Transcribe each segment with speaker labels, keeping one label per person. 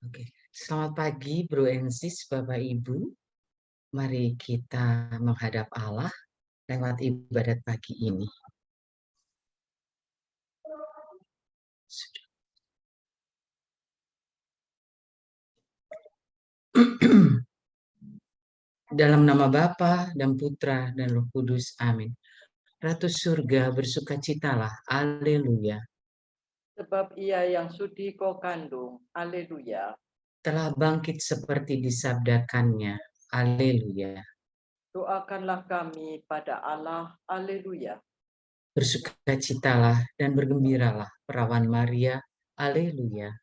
Speaker 1: Oke, selamat pagi Bro and Sis, Bapak Ibu. Mari kita menghadap Allah lewat ibadat pagi ini. Dalam nama Bapa dan Putra dan Roh Kudus, amin. Ratu surga bersukacitalah, haleluya.
Speaker 2: Sebab ia yang sudi kau kandung, haleluya.
Speaker 1: Telah bangkit seperti disabdakannya, haleluya.
Speaker 2: Doakanlah kami pada Allah, haleluya.
Speaker 1: Bersukacitalah dan bergembiralah, perawan Maria, haleluya.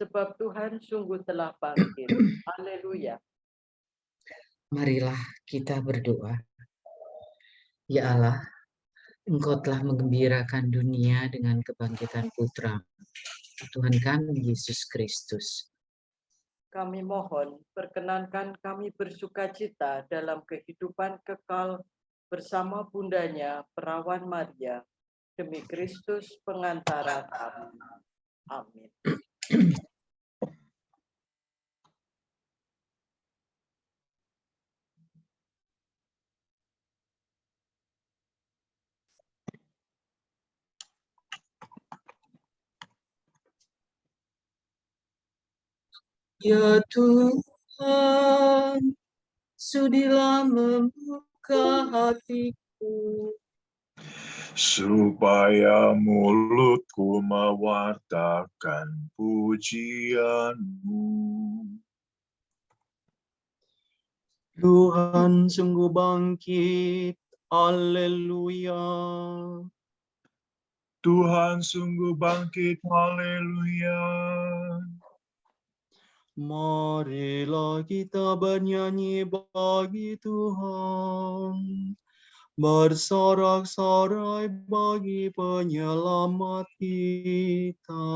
Speaker 2: Sebab Tuhan sungguh telah bangkit, haleluya.
Speaker 1: Marilah kita berdoa. Ya Allah, Engkau telah menggembirakan dunia dengan kebangkitan Putra, Tuhan kami Yesus Kristus.
Speaker 2: Kami mohon, perkenankan kami bersukacita dalam kehidupan kekal bersama bundanya, perawan Maria, demi Kristus pengantara kami. Amin.
Speaker 1: Ya Tuhan, sudilah membuka hatiku,
Speaker 3: supaya mulutku mewartakan pujian-Mu.
Speaker 4: Tuhan sungguh bangkit, haleluya.
Speaker 3: Tuhan sungguh bangkit, haleluya.
Speaker 4: Marilah kita bernyanyi bagi Tuhan, bersorak-sorai bagi penyelamat kita,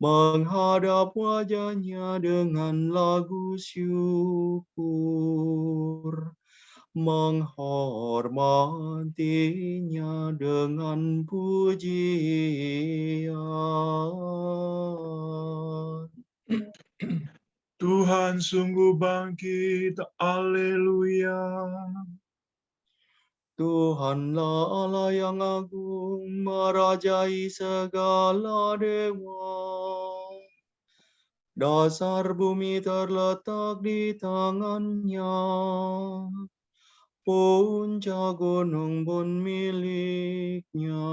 Speaker 4: menghadap wajahnya dengan lagu syukur, menghormatinya dengan pujian.
Speaker 3: Tuhan sungguh bangkit, haleluya.
Speaker 4: Tuhanlah Allah yang agung, merajai segala dewa. Dasar bumi terletak di tangannya, puncak gunung pun miliknya.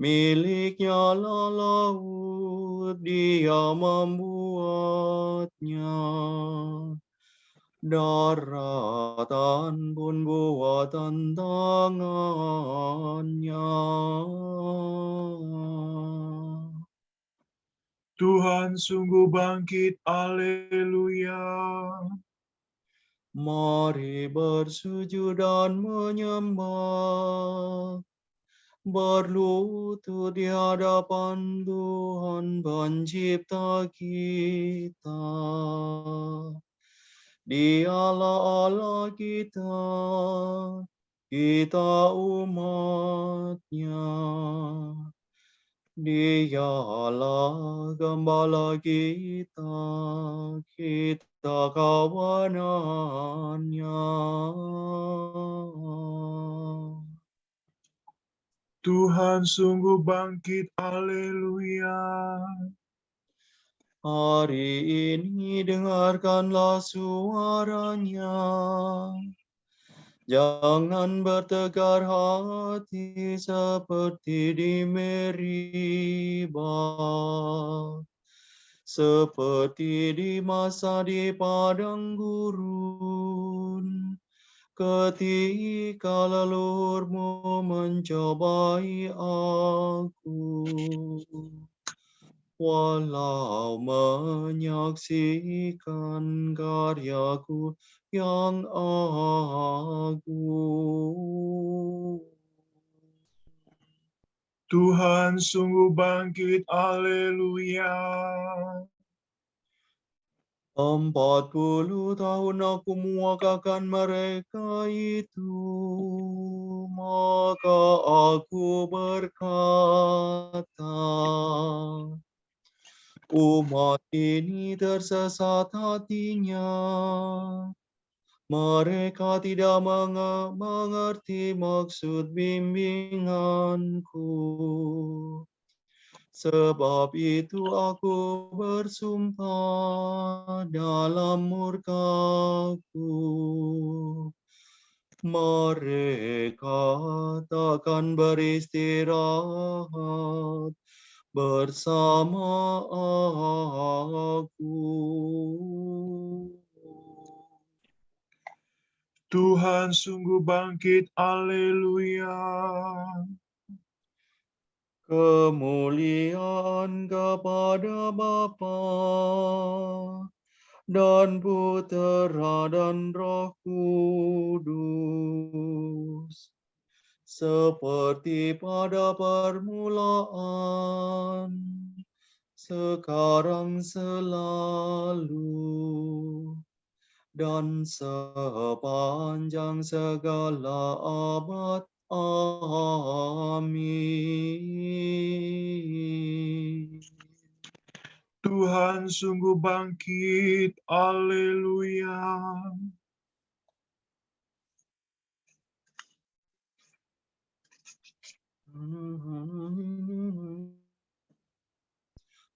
Speaker 4: Miliknya lah laut, dia membuatnya. Daratan pun buatan tangannya.
Speaker 3: Tuhan sungguh bangkit, haleluya.
Speaker 4: Mari bersujud dan menyembah, berlutut di hadapan Tuhan Pencipta kita. Dialah Allah kita, kita umat-Nya. Dialah gembala kita, kita kawanan-Nya.
Speaker 3: Tuhan sungguh bangkit, haleluya.
Speaker 4: Hari ini dengarkanlah suaranya. Jangan bertegar hati seperti di Meribah, seperti di masa di padang gurun, ketika leluhurmu mencobai aku. Walau menyaksikan karyaku yang agung.
Speaker 3: Tuhan sungguh bangkit, haleluya.
Speaker 4: 40 tahun aku muakakan mereka itu, maka aku berkata, Umat ini tersesat hatinya. Mereka tidak mengerti maksud bimbinganku. Sebab itu aku bersumpah dalam murkaku. Mereka takkan beristirahat bersama aku.
Speaker 3: Tuhan sungguh bangkit, haleluya.
Speaker 4: Kemuliaan kepada Bapa dan Putera dan Roh Kudus, seperti pada permulaan, sekarang selalu, dan sepanjang segala abad. Amin.
Speaker 3: Tuhan sungguh bangkit, haleluya.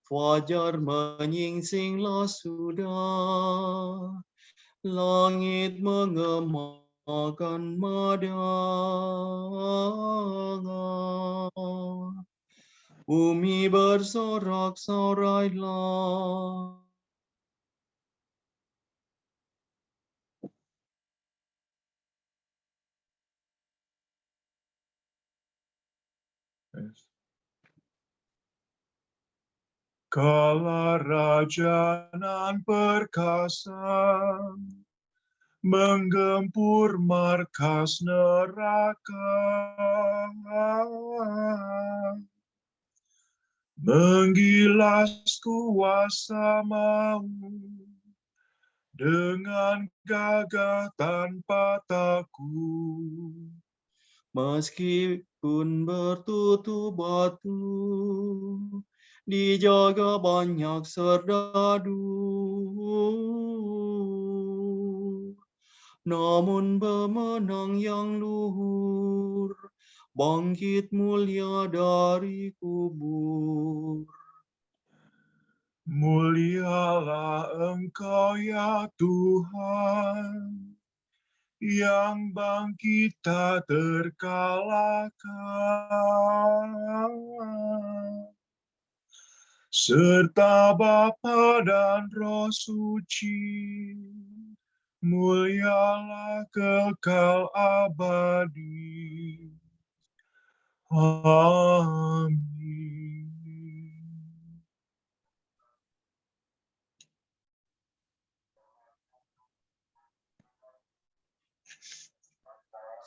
Speaker 4: Fajar menyingsinglah sudah, langit mengemakan madangan, bumi bersorak-sorailah.
Speaker 3: Kala raja nan perkasa menggempur markas neraka, menggilas kuasa maut dengan gagah tanpa takut.
Speaker 4: Meskipun bertutup batu, dijaga banyak serdadu, namun pemenang yang luhur bangkit mulia dari kubur.
Speaker 3: Mulialah Engkau ya Tuhan, yang bangkit tak terkalahkan, serta Bapa dan Roh Suci, mulialah kekal abadi. Amin.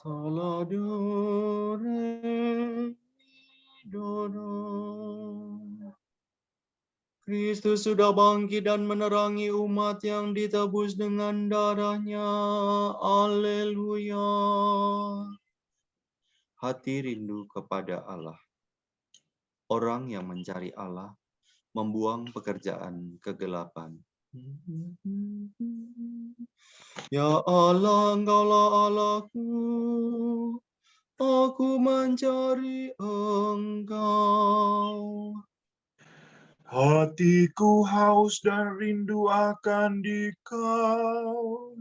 Speaker 4: Saladore dodo. Kristus sudah bangkit dan menerangi umat yang ditebus dengan darahnya. Haleluya. Hati rindu kepada Allah. Orang yang mencari Allah membuang pekerjaan kegelapan. Ya Allah, Engkaulah Allahku. Aku mencari Engkau.
Speaker 3: Hatiku haus dan rindu akan Dikau,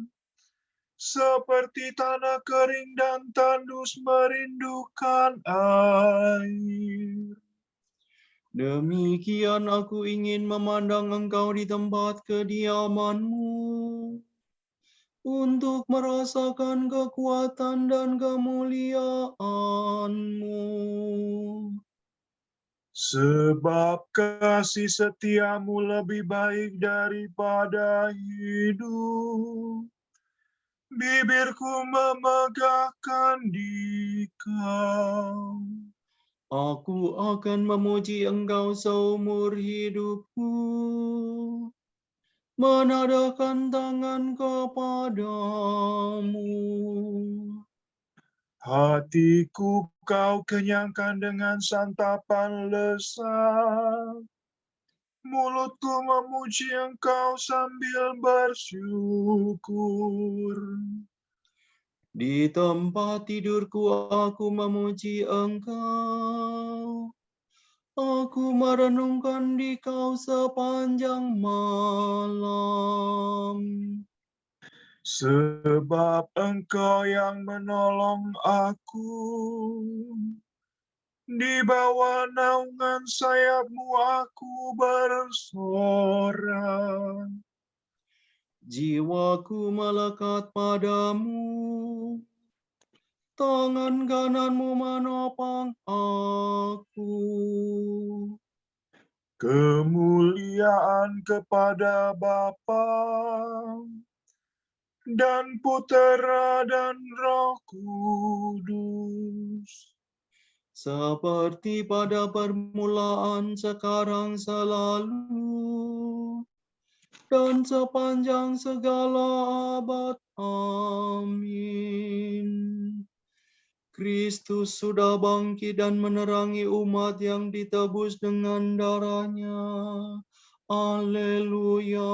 Speaker 3: seperti tanah kering dan tandus merindukan air.
Speaker 4: Demikian aku ingin memandang Engkau di tempat kediaman-Mu, untuk merasakan kekuatan dan kemuliaan-Mu.
Speaker 3: Sebab kasih setiamu lebih baik daripada hidup. Bibirku memegahkan Dikau.
Speaker 4: Aku akan memuji Engkau seumur hidupku, menadahkan tangan kepadamu.
Speaker 3: Hatiku Kau kenyangkan dengan santapan lezat, mulutku memuji Engkau sambil bersyukur.
Speaker 4: Di tempat tidurku aku memuji Engkau. Aku merenungkan di-Kau sepanjang malam.
Speaker 3: Sebab Engkau yang menolong aku. Di bawah naungan sayap-Mu aku bersorak.
Speaker 4: Jiwaku melekat padamu, tangan kanan-Mu menopang aku.
Speaker 3: Kemuliaan kepada Bapa dan Putera dan Roh Kudus.
Speaker 4: Seperti pada permulaan, sekarang, selalu, dan sepanjang segala abad. Amin. Kristus sudah bangkit dan menerangi umat yang ditebus dengan darah-Nya. Haleluya.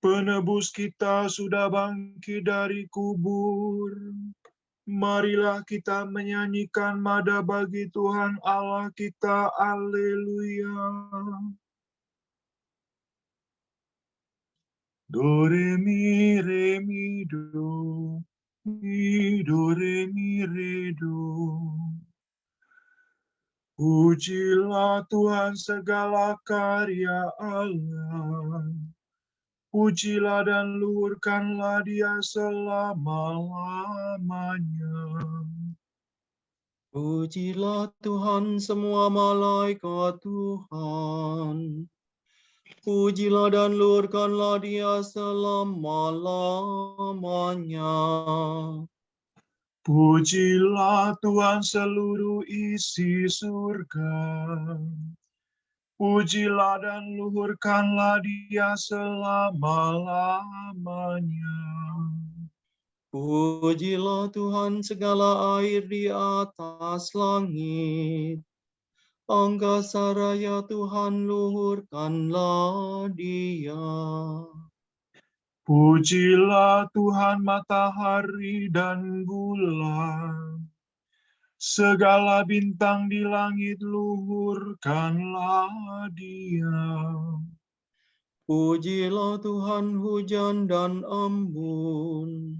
Speaker 3: Penebus kita sudah bangkit dari kubur. Marilah kita menyanyikan nada bagi Tuhan Allah kita. Haleluya. Do, re, mi, do. Mi, do, re, mi, re, do. Pujilah Tuhan segala karya Allah. Pujilah dan luhurkanlah Dia selama-lamanya.
Speaker 4: Pujilah Tuhan semua malaikat Tuhan. Pujilah dan luhurkanlah Dia selama-lamanya.
Speaker 3: Pujilah Tuhan seluruh isi surga. Pujilah dan luhurkanlah Dia selama-lamanya.
Speaker 4: Pujilah Tuhan segala air di atas langit. Angkasa raya Tuhan, luhurkanlah Dia.
Speaker 3: Pujilah Tuhan matahari dan bulan. Segala bintang di langit, luhurkanlah Dia.
Speaker 4: Pujilah Tuhan hujan dan embun.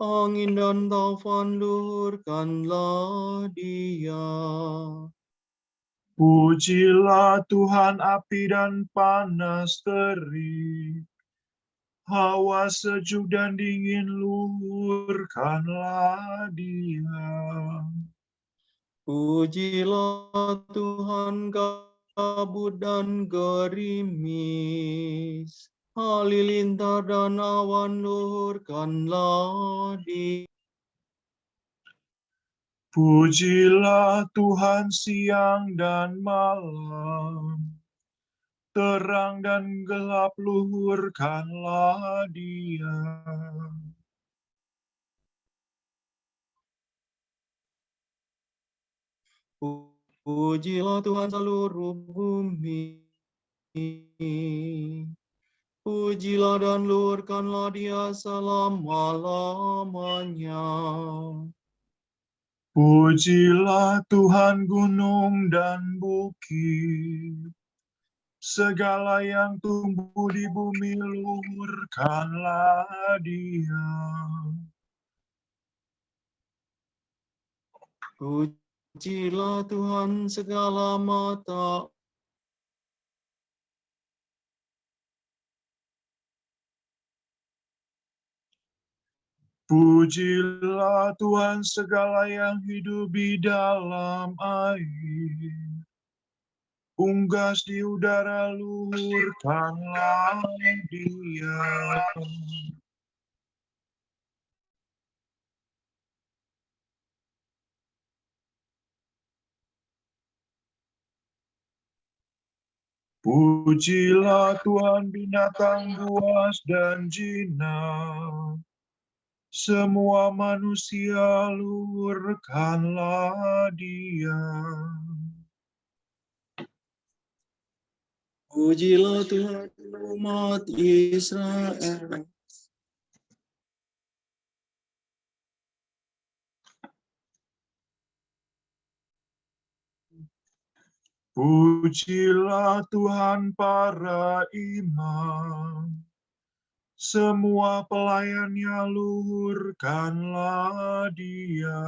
Speaker 4: Angin dan taufan, luhurkanlah Dia.
Speaker 3: Pujilah Tuhan api dan panas terik. Hawa sejuk dan dingin, luhurkanlah Dia.
Speaker 4: Pujilah Tuhan kabut dan gerimis. Halilintar dan awan, luhurkanlah Dia.
Speaker 3: Pujilah Tuhan siang dan malam. Terang dan gelap, luhurkanlah Dia.
Speaker 4: Pujilah Tuhan seluruh bumi. Pujilah dan luhurkanlah Dia selama-lamanya.
Speaker 3: Pujilah Tuhan gunung dan bukit. Segala yang tumbuh di bumi, luhurkanlah Dia.
Speaker 4: Pujilah Tuhan segala mata.
Speaker 3: Pujilah Tuhan segala yang hidup di dalam air. Unggas di udara, luhurkanlah Dia. Pujilah Tuhan binatang buas dan jinak. semua manusia luhurkanlah Dia.
Speaker 4: Pujilah Tuhan umat Israel.
Speaker 3: Pujilah Tuhan para imam, semua pelayannya luhurkanlah Dia.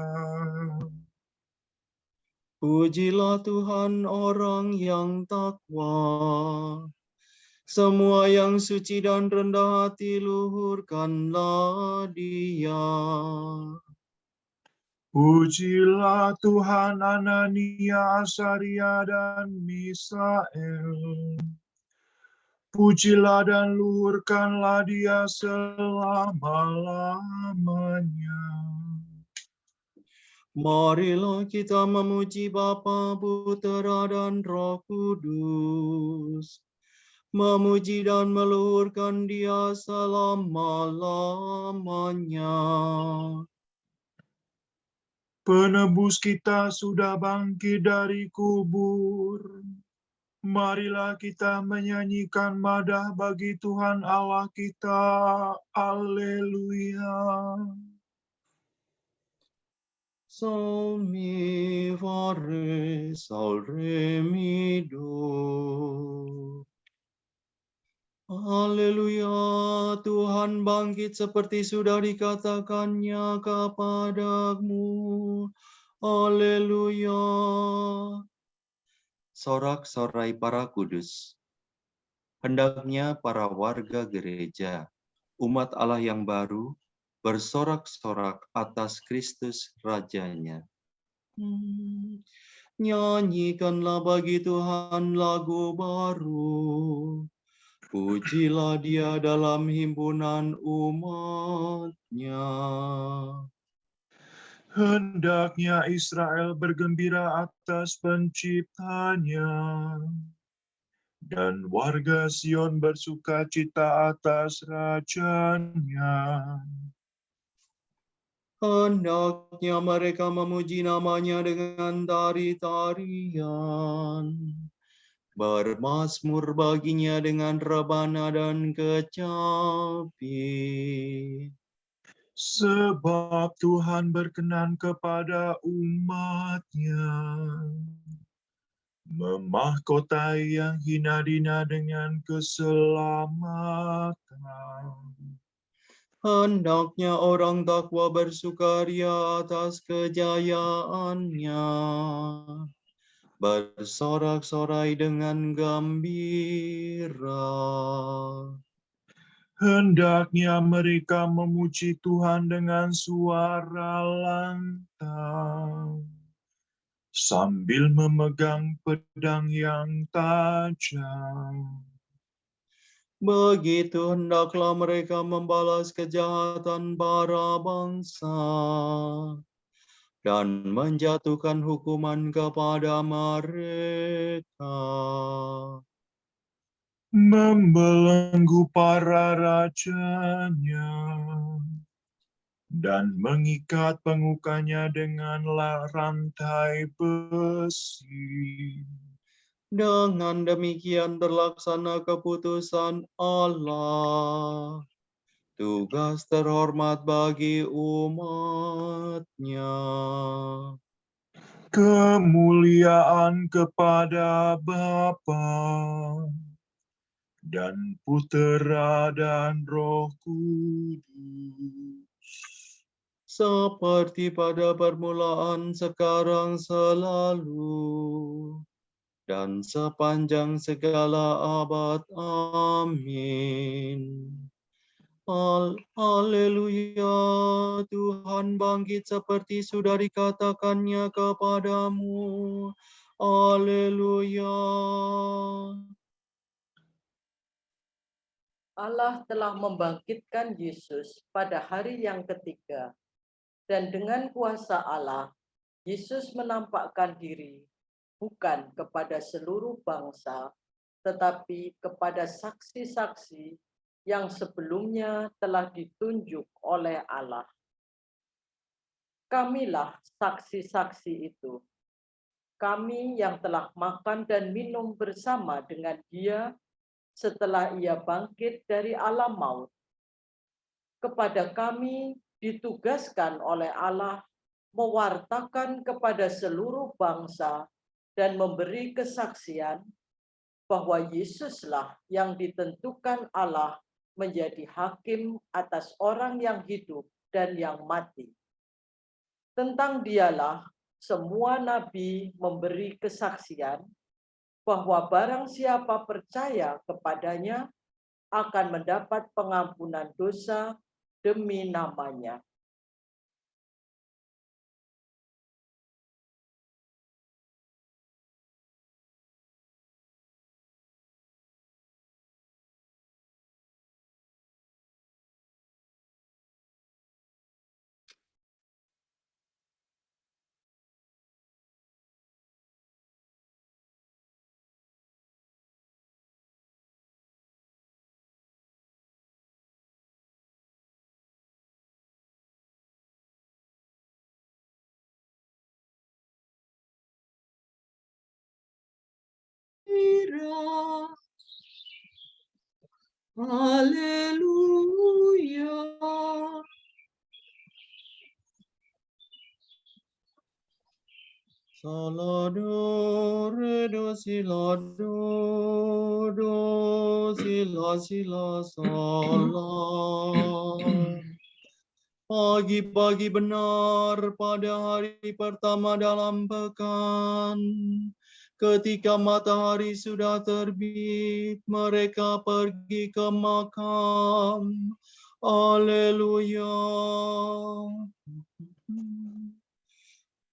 Speaker 4: Pujilah Tuhan orang yang takwa, semua yang suci dan rendah hati luhurkanlah Dia.
Speaker 3: Pujilah Tuhan Anania, Asaria, dan Misael. Pujilah dan luhurkanlah Dia selama-lamanya.
Speaker 4: Marilah kita memuji Bapa, Putera, dan Roh Kudus. Memuji dan meluhurkan Dia selama-lamanya.
Speaker 3: Penebus kita sudah bangkit dari kubur. Marilah kita menyanyikan madah bagi Tuhan Allah kita. Alleluia.
Speaker 4: Sol mi fare, sol re mi do. Haleluya, Tuhan bangkit seperti sudah dikatakannya kepadamu. Haleluya. Sorak-sorai para kudus. Hendaknya para warga gereja, umat Allah yang baru, bersorak-sorak atas Kristus Rajanya. Nyanyikanlah bagi Tuhan lagu baru. Pujilah Dia dalam himpunan umat-Nya.
Speaker 3: Hendaknya Israel bergembira atas penciptanya, dan warga Sion bersukacita atas rajanya.
Speaker 4: Hendaknya mereka memuji nama-Nya dengan tari-tarian, bermazmur baginya dengan rebana dan kecapi.
Speaker 3: Sebab Tuhan berkenan kepada umat-Nya, memahkotai yang hina dina dengan keselamatan.
Speaker 4: Hendaknya orang takwa bersukaria atas kejayaannya, bersorak-sorai dengan gembira.
Speaker 3: Hendaknya mereka memuji Tuhan dengan suara lantang, sambil memegang pedang yang tajam.
Speaker 4: Begitu hendaklah mereka membalas kejahatan para bangsa dan menjatuhkan hukuman kepada mereka.
Speaker 3: Membelenggu para rajanya dan mengikat pengukanya dengan rantai besi.
Speaker 4: Dengan demikian terlaksana keputusan Allah, tugas terhormat bagi umat-Nya.
Speaker 3: Kemuliaan kepada Bapa dan Putera dan Roh Kudus.
Speaker 4: Seperti pada permulaan, sekarang, selalu, dan sepanjang segala abad. Amin. Haleluya, Tuhan bangkit seperti sudah dikatakannya kepadamu. Haleluya.
Speaker 2: Allah telah membangkitkan Yesus pada hari yang ketiga, dan dengan kuasa Allah, Yesus menampakkan diri bukan kepada seluruh bangsa, tetapi kepada saksi-saksi yang sebelumnya telah ditunjuk oleh Allah. Kamilah saksi-saksi itu. Kami yang telah makan dan minum bersama dengan Dia setelah Ia bangkit dari alam maut. Kepada kami ditugaskan oleh Allah mewartakan kepada seluruh bangsa dan memberi kesaksian bahwa Yesuslah yang ditentukan Allah menjadi hakim atas orang yang hidup dan yang mati. Tentang Dialah semua nabi memberi kesaksian bahwa barang siapa percaya kepadanya akan mendapat pengampunan dosa demi namanya.
Speaker 4: Haleluya. Salado, redo, silado, do, sila, sila, salam. Pagi-pagi benar pada hari pertama dalam pekan, ketika matahari sudah terbit, mereka pergi ke makam. Haleluya.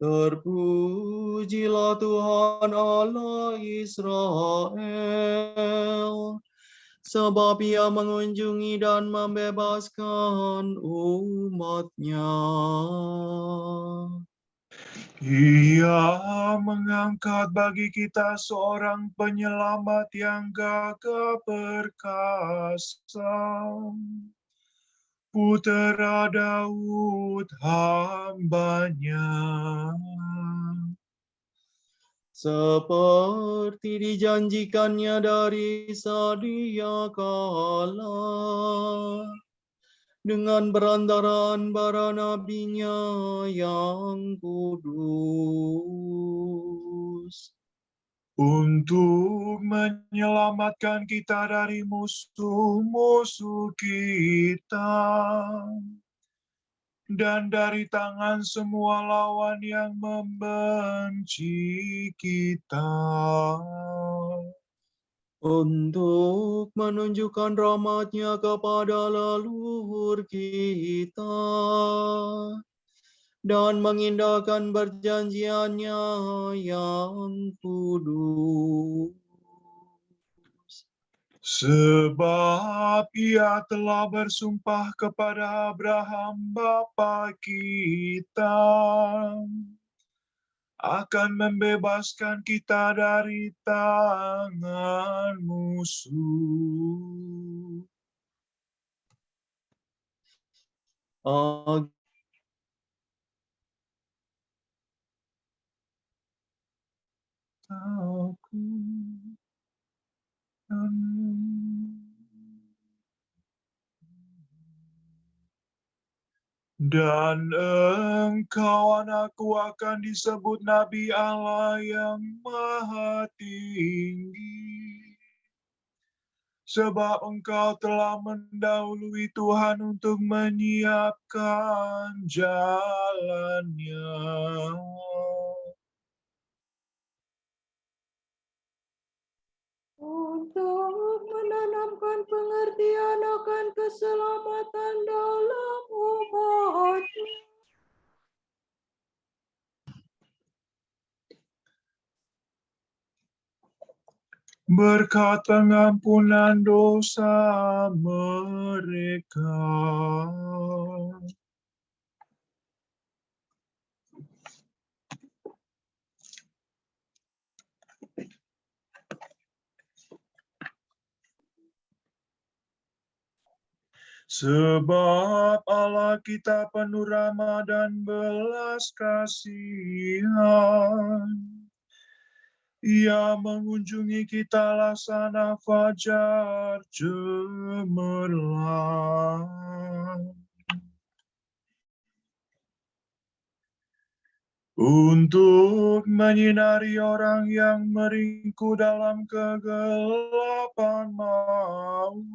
Speaker 4: Terpujilah Tuhan Allah Israel, sebab Ia mengunjungi dan membebaskan umat-Nya.
Speaker 3: Ia mengangkat bagi kita seorang penyelamat yang gagah perkasa, Putera Daud hamba-Nya.
Speaker 4: Seperti dijanjikannya dari sedia kala, dengan berantaran para nabinya yang kudus.
Speaker 3: Untuk menyelamatkan kita dari musuh-musuh kita, dan dari tangan semua lawan yang membenci kita.
Speaker 4: Untuk menunjukkan rahmat-Nya kepada leluhur kita, dan mengindahkan perjanjian-Nya yang kudus.
Speaker 3: Sebab Ia telah bersumpah kepada Abraham bapa kita, akan membebaskan kita dari tangan musuh. Aku dan engkau anakku akan disebut Nabi Allah yang Maha Tinggi, sebab engkau telah mendahului Tuhan untuk menyiapkan jalannya.
Speaker 2: Untuk menanamkan pengertian akan keselamatan dalam umat.
Speaker 3: Berkat pengampunan dosa mereka. Sebab Allah kita penuh rahmat dan belas kasihan. Ia mengunjungi kita laksana fajar cemerlang. Untuk menyinari orang yang meringkuk dalam kegelapan maut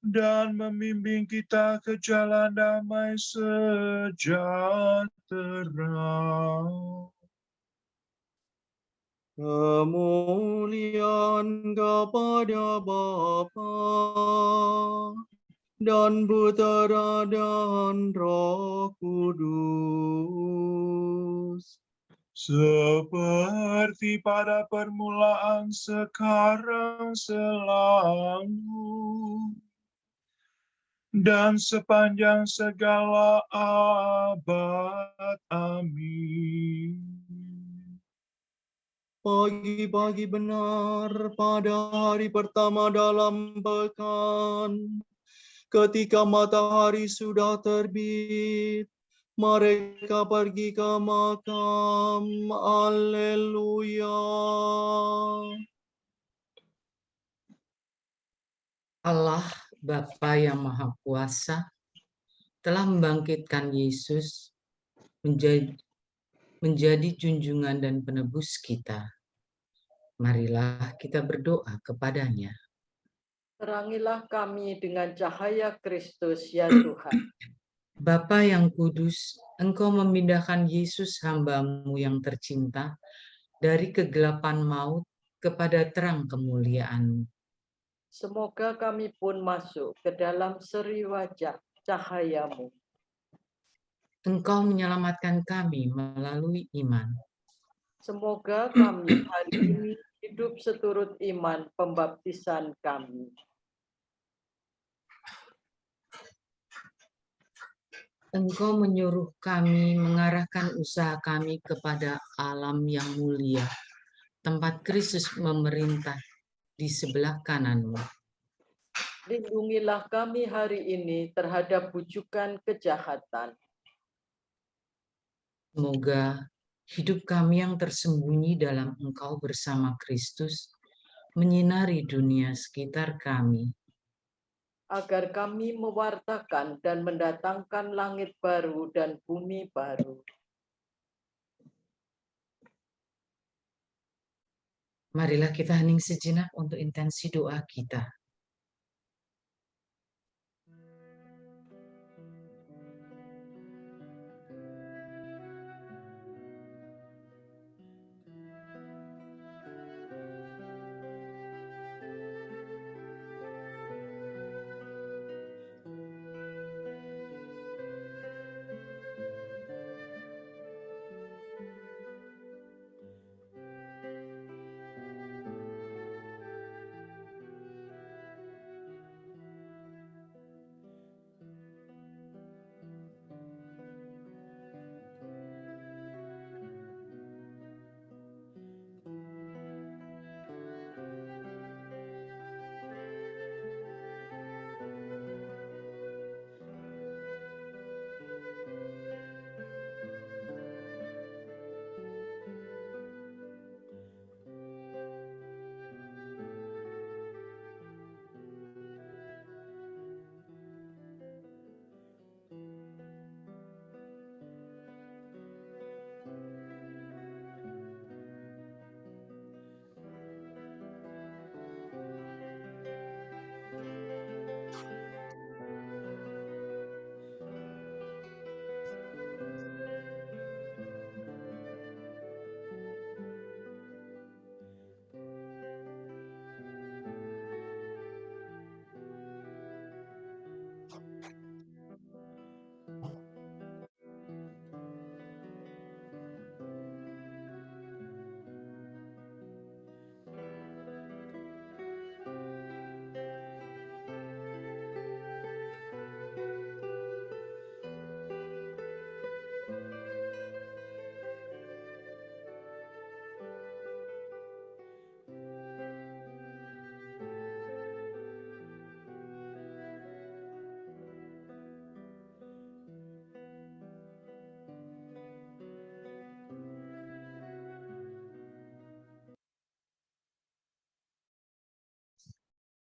Speaker 3: dan membimbing kita ke jalan damai sejahtera.
Speaker 4: Kemuliaan kepada Bapa dan Putera dan Roh Kudus.
Speaker 3: Seperti pada permulaan, sekarang, selalu, dan sepanjang segala abad. Amin.
Speaker 4: Pagi-pagi benar pada hari pertama dalam pekan, ketika matahari sudah terbit, mereka pergi ke makam. Haleluya.
Speaker 1: Allah Bapa yang Maha Kuasa telah membangkitkan Yesus menjadi junjungan dan penebus kita. Marilah kita berdoa kepadanya.
Speaker 2: Terangilah kami dengan cahaya Kristus, ya Tuhan.
Speaker 1: Bapa yang kudus, Engkau memindahkan Yesus hamba-Mu yang tercinta dari kegelapan maut kepada terang kemuliaan.
Speaker 2: Semoga kami pun masuk ke dalam seri wajah cahaya-Mu.
Speaker 1: Engkau menyelamatkan kami melalui iman.
Speaker 2: Semoga kami hari ini hidup seturut iman pembaptisan kami.
Speaker 1: Engkau menyuruh kami mengarahkan usaha kami kepada alam yang mulia, tempat Kristus memerintah di sebelah kanan-Mu.
Speaker 2: Lindungilah kami hari ini terhadap bujukan kejahatan.
Speaker 1: Semoga hidup kami yang tersembunyi dalam Engkau bersama Kristus menyinari dunia sekitar kami.
Speaker 2: Agar kami mewartakan dan mendatangkan langit baru dan bumi baru.
Speaker 1: Marilah kita hening sejenak untuk intensi doa kita.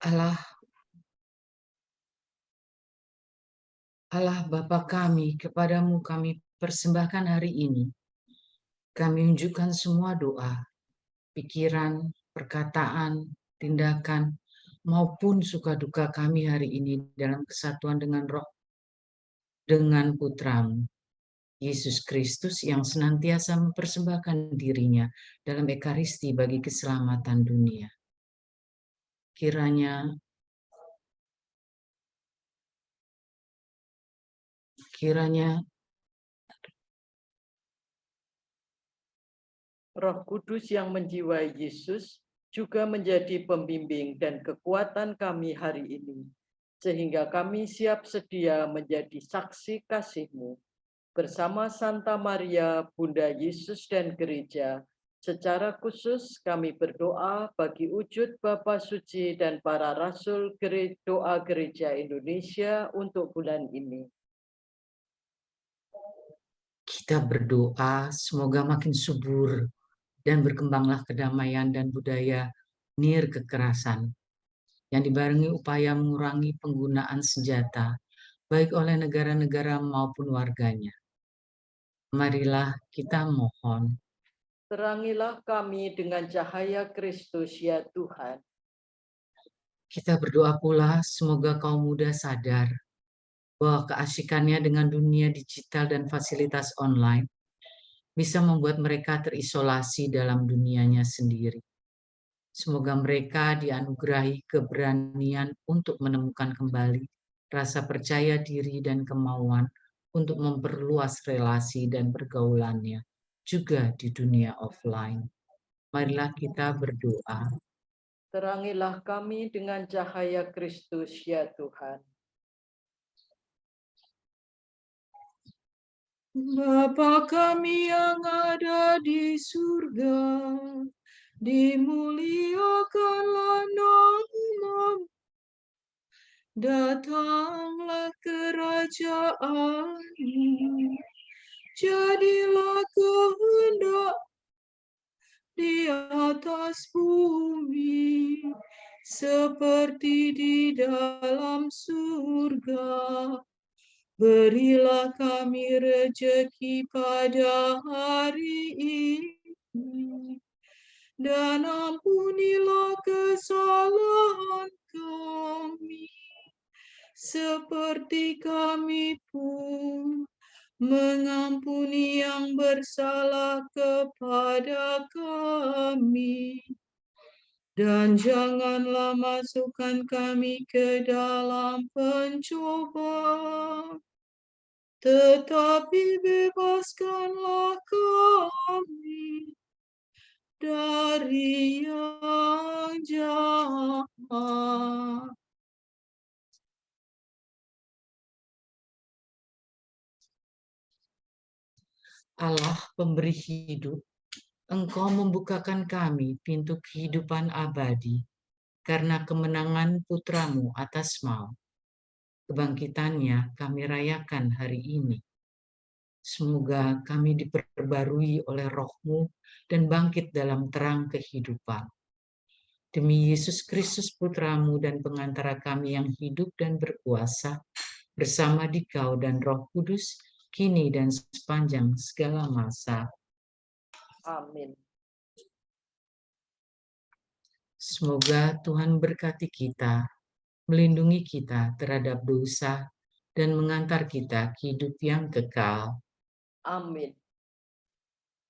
Speaker 1: Allah, Allah Bapa kami, kepadamu kami persembahkan hari ini. Kami unjukkan semua doa, pikiran, perkataan, tindakan, maupun suka duka kami hari ini dalam kesatuan dengan Roh, dengan Putramu, Yesus Kristus yang senantiasa mempersembahkan dirinya dalam Ekaristi bagi keselamatan dunia. Kiranya
Speaker 2: Roh Kudus yang menjiwai Yesus juga menjadi pembimbing dan kekuatan kami hari ini, sehingga kami siap sedia menjadi saksi kasih-Mu. Bersama Santa Maria, Bunda Yesus dan Gereja, secara khusus kami berdoa bagi wujud Bapa Suci dan para Rasul Doa Gereja Indonesia untuk bulan ini.
Speaker 1: kita berdoa semoga makin subur dan berkembanglah kedamaian dan budaya nir kekerasan yang dibarengi upaya mengurangi penggunaan senjata baik oleh negara-negara maupun warganya. Marilah kita mohon.
Speaker 2: Terangilah kami dengan cahaya Kristus ya Tuhan.
Speaker 1: Kita berdoa pula semoga kaum muda sadar bahwa keasikannya dengan dunia digital dan fasilitas online bisa membuat mereka terisolasi dalam dunianya sendiri. Semoga mereka dianugerahi keberanian untuk menemukan kembali rasa percaya diri dan kemauan untuk memperluas relasi dan pergaulannya juga di dunia offline. Marilah kita berdoa.
Speaker 2: Terangilah kami dengan cahaya Kristus ya Tuhan.
Speaker 1: Bapa kami yang ada di surga, dimuliakanlah nama-Mu. Datanglah kerajaan-Mu. Jadilah kehendak di atas bumi seperti di dalam surga. Berilah kami rejeki pada hari ini, dan ampunilah kesalahan kami, seperti kami pun mengampuni yang bersalah kepada kami. Dan janganlah masukkan kami ke dalam pencobaan, tetapi bebaskanlah kami dari yang jahat. Allah pemberi hidup, Engkau membukakan kami pintu kehidupan abadi karena kemenangan Putramu atas maut. Kebangkitannya kami rayakan hari ini. Semoga kami diperbarui oleh Roh-Mu dan bangkit dalam terang kehidupan. Demi Yesus Kristus Putramu dan pengantara kami yang hidup dan berkuasa, bersama Dikau dan Roh Kudus, kini dan sepanjang segala masa.
Speaker 2: Amin.
Speaker 1: Semoga Tuhan berkati kita, melindungi kita terhadap dosa, dan mengantar kita ke hidup yang kekal.
Speaker 2: Amin.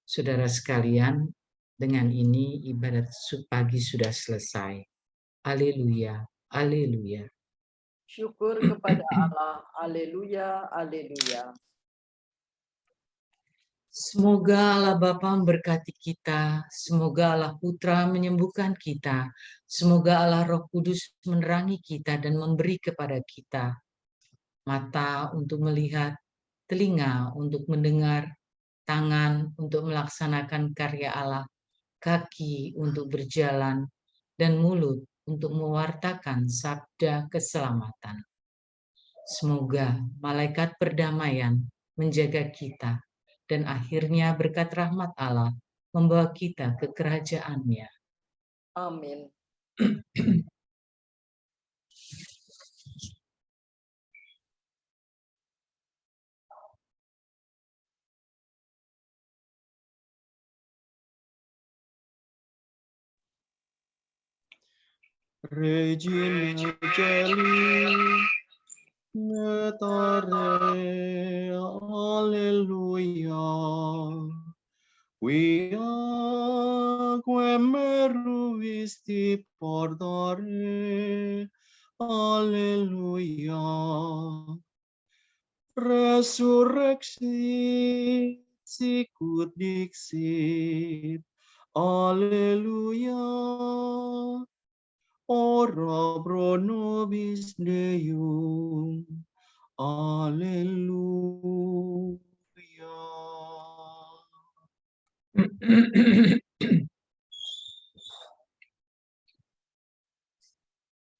Speaker 1: Saudara sekalian, dengan ini ibadat pagi sudah selesai. Haleluya, haleluya.
Speaker 2: Syukur kepada Allah. Haleluya, haleluya.
Speaker 1: Semoga Allah Bapa memberkati kita, semoga Allah Putra menyembuhkan kita, semoga Allah Roh Kudus menerangi kita dan memberi kepada kita mata untuk melihat, telinga untuk mendengar, tangan untuk melaksanakan karya Allah, kaki untuk berjalan, dan mulut untuk mewartakan sabda keselamatan. Semoga malaikat perdamaian menjaga kita, dan akhirnya berkat rahmat Allah membawa kita ke kerajaan-Nya.
Speaker 2: Amin.
Speaker 4: Regina Celi, Metare, Alleluia. Quia meruisti pordare, Alleluia. Resurrexit, sicut dixit, Alleluia. Ora pro nobis Deum. Alleluia.